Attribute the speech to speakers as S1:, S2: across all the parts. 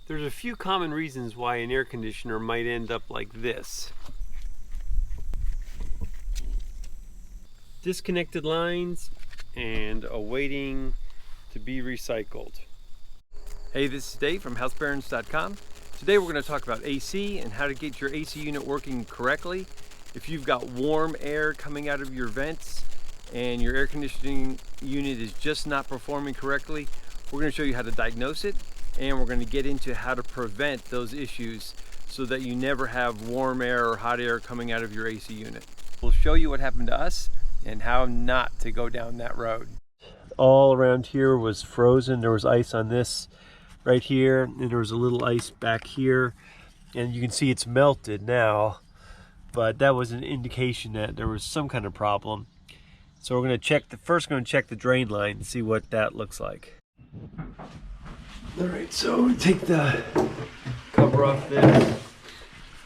S1: There's a few common reasons why an air conditioner might end up like this. Disconnected lines and awaiting to be recycled.
S2: Hey, this is Dave from housebarons.com. Today we're going to talk about AC and how to get your AC unit working correctly. If you've got warm air coming out of your vents and your air conditioning unit is just not performing correctly, we're going to show you how to diagnose it, and we're going to get into how to prevent those issues so that you never have warm air or hot air coming out of your AC unit. We'll show you what happened to us and how not to go down that road.
S1: All around here was frozen. There was ice on this right here, and there was a little ice back here, and you can see it's melted now, but that was an indication that there was some kind of problem. So we're going to check the drain line and see what that looks like. All right, so take the cover off this,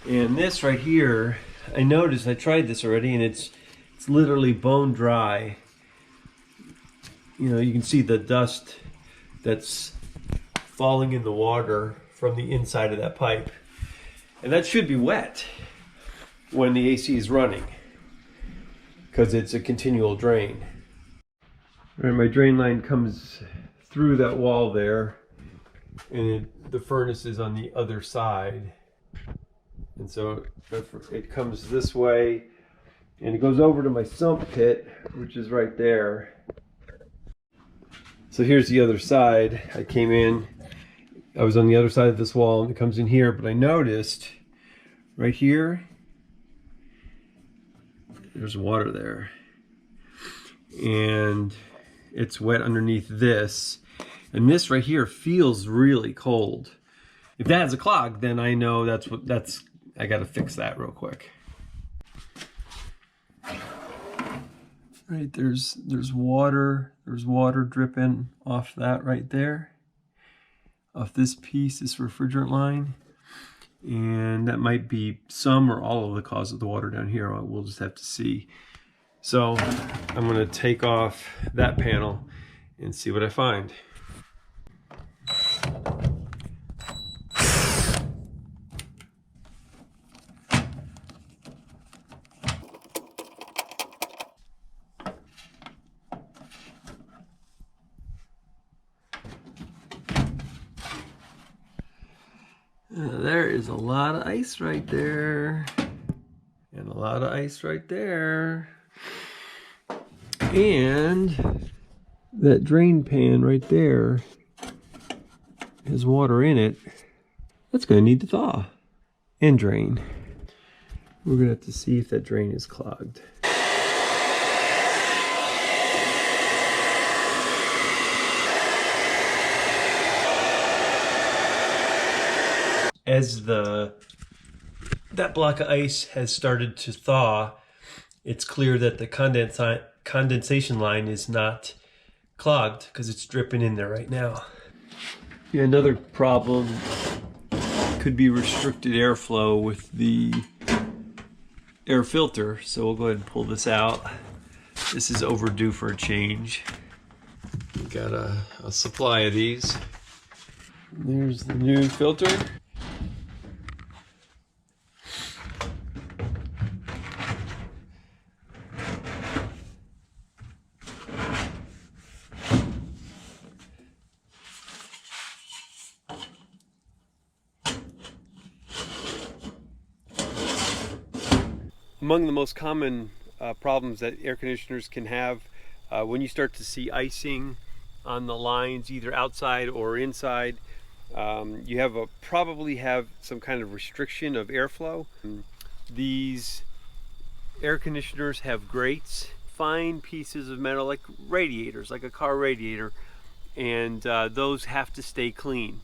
S1: and this right here, I noticed, I tried this already, and it's literally bone dry. You know, you can see the dust that's falling in the water from the inside of that pipe, and that should be wet when the AC is running because it's a continual drain. All right, my drain line comes through that wall there, and the furnace is on the other side, and so it comes this way and it goes over to my sump pit, which is right there. So here's the other side. I came in, I was on the other side of this wall, and it comes in here, but I noticed right here there's water there, and it's wet underneath this, and this right here feels really cold. If that has a clog, then I know I gotta fix that real quick. Right, there's water dripping off that right there, off this piece, this refrigerant line, and that might be some or all of the cause of the water down here. We'll just have to see. So I'm going to take off that panel and see what I find. There is a lot of ice right there, and a lot of ice right there, and that drain pan right there has water in it. That's going to need to thaw and drain. We're going to have to see if that drain is clogged. As that block of ice has started to thaw, it's clear that the condensation line is not clogged because it's dripping in there right now. Yeah, another problem could be restricted airflow with the air filter, so we'll go ahead and pull this out. This is overdue for a change. We got a supply of these. There's the new filter. Among the most common problems that air conditioners can have, when you start to see icing on the lines, either outside or inside, you probably have some kind of restriction of airflow. These air conditioners have grates, fine pieces of metal like radiators, like a car radiator, and those have to stay clean.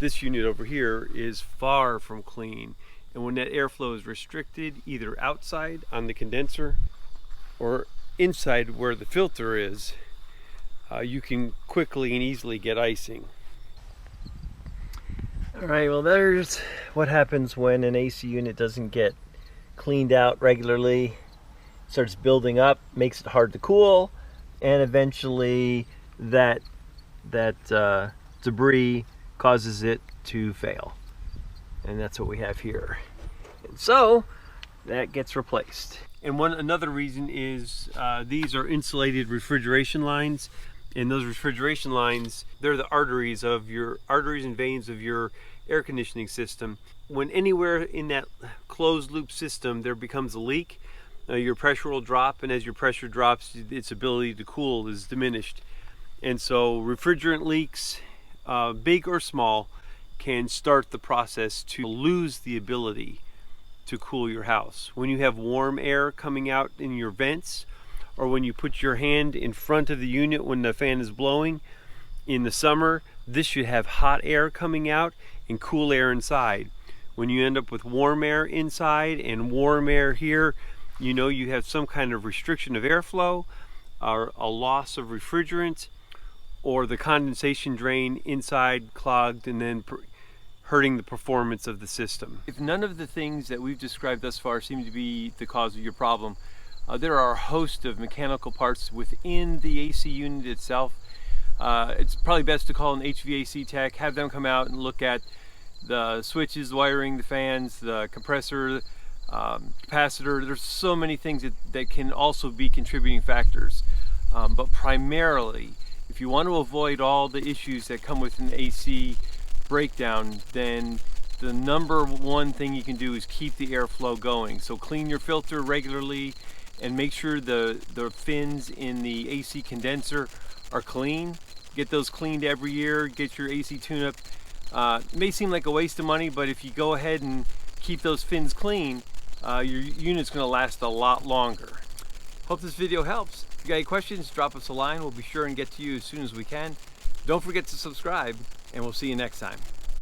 S1: This unit over here is far from clean. And when that airflow is restricted, either outside on the condenser or inside where the filter is, you can quickly and easily get icing.
S3: All right, well, there's what happens when an AC unit doesn't get cleaned out regularly. It starts building up, makes it hard to cool, and eventually that debris causes it to fail. And that's what we have here. And so that gets replaced.
S1: And another reason is these are insulated refrigeration lines, and those refrigeration lines, they're the arteries and veins of your air conditioning system. When anywhere in that closed loop system there becomes a leak, your pressure will drop, and as your pressure drops, its ability to cool is diminished. And so refrigerant leaks, big or small, can start the process to lose the ability to cool your house. When you have warm air coming out in your vents, or when you put your hand in front of the unit when the fan is blowing in the summer, this should have hot air coming out and cool air inside. When you end up with warm air inside and warm air here, you know you have some kind of restriction of airflow, or a loss of refrigerant, or the condensation drain inside clogged and then hurting the performance of the system.
S2: If none of the things that we've described thus far seem to be the cause of your problem, there are a host of mechanical parts within the AC unit itself. It's probably best to call an HVAC tech, have them come out and look at the switches, the wiring, the fans, the compressor, capacitor. There's so many things that can also be contributing factors. But primarily, if you want to avoid all the issues that come with an AC breakdown, then the number one thing you can do is keep the airflow going. So clean your filter regularly and make sure the fins in the AC condenser are clean. Get those cleaned every year, get your AC tune-up. It may seem like a waste of money, but if you go ahead and keep those fins clean, your unit's going to last a lot longer. Hope this video helps. If you got any questions, drop us a line. We'll be sure and get to you as soon as we can. Don't forget to subscribe, and we'll see you next time.